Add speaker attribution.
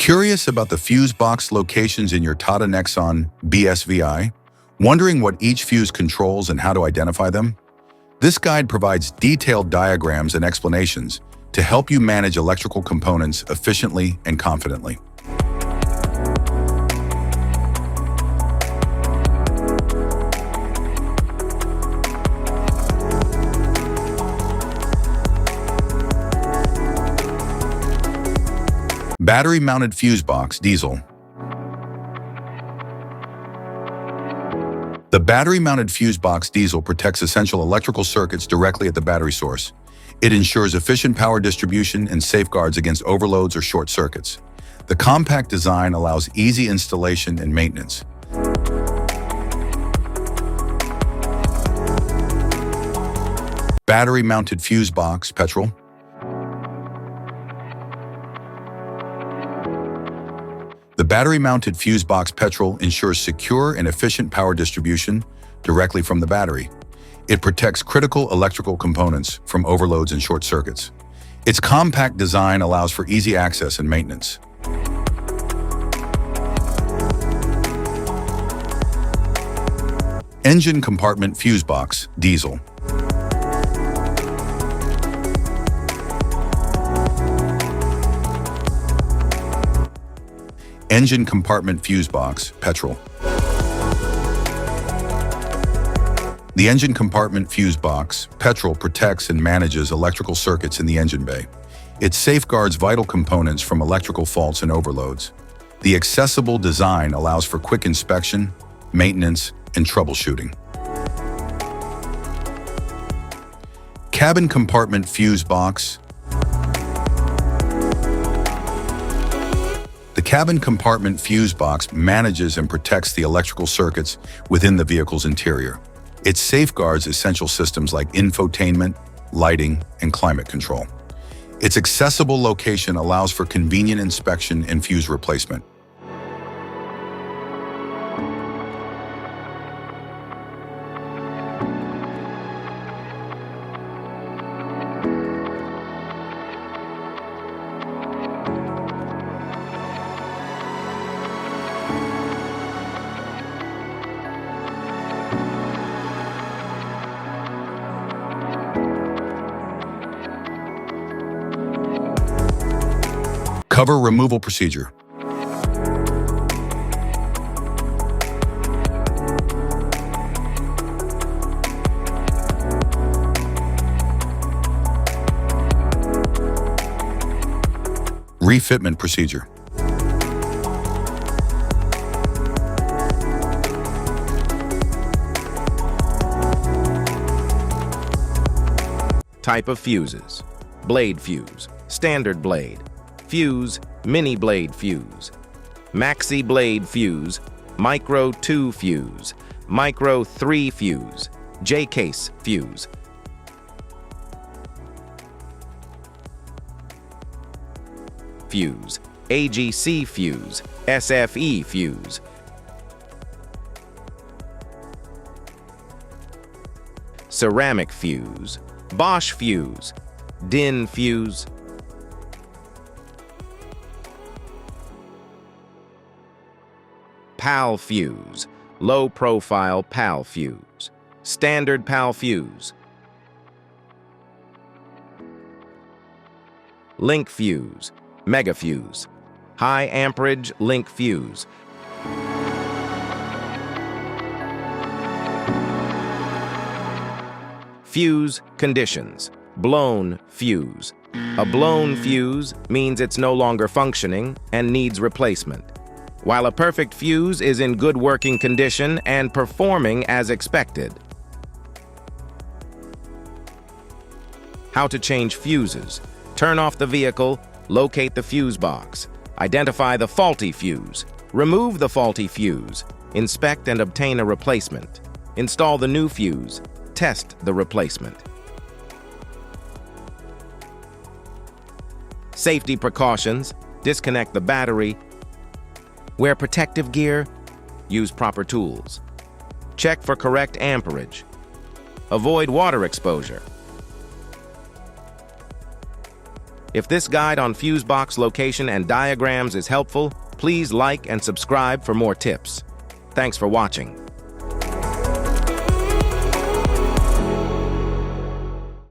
Speaker 1: Curious about the fuse box locations in your Tata Nexon BSVI? Wondering what each fuse controls and how to identify them? This guide provides detailed diagrams and explanations to help you manage electrical components efficiently and confidently. Battery-mounted fuse box, diesel. The battery-mounted fuse box diesel protects essential electrical circuits directly at the battery source. It ensures efficient power distribution and safeguards against overloads or short circuits. The compact design allows easy installation and maintenance. Battery-mounted fuse box, petrol. The battery-mounted fuse box petrol ensures secure and efficient power distribution directly from the battery. It protects critical electrical components from overloads and short circuits. Its compact design allows for easy access and maintenance. Engine compartment fuse box, diesel. Engine compartment fuse box, petrol. The engine compartment fuse box, petrol, protects and manages electrical circuits in the engine bay. It safeguards vital components from electrical faults and overloads. The accessible design allows for quick inspection, maintenance, and troubleshooting. Cabin compartment fuse box. The cabin compartment fuse box manages and protects the electrical circuits within the vehicle's interior. It safeguards essential systems like infotainment, lighting, and climate control. Its accessible location allows for convenient inspection and fuse replacement. Cover removal procedure. Refitment procedure.
Speaker 2: Type of fuses: blade fuse, standard blade, fuse, mini blade fuse, maxi blade fuse, micro 2 fuse, micro 3 fuse, J-case fuse. Fuse, AGC fuse, SFE fuse. Ceramic fuse, Bosch fuse, DIN fuse. PAL fuse, low profile PAL fuse, standard PAL fuse. Link fuse, mega fuse, high amperage link fuse. Fuse conditions: blown fuse. A blown fuse means it's no longer functioning and needs replacement, while a perfect fuse is in good working condition and performing as expected. How to change fuses: turn off the vehicle, locate the fuse box, identify the faulty fuse, remove the faulty fuse, inspect and obtain a replacement, install the new fuse, test the replacement. Safety precautions: disconnect the battery, wear protective gear, use proper tools, check for correct amperage, avoid water exposure. If this guide on fuse box location and diagrams is helpful, please like and subscribe for more tips. Thanks for watching.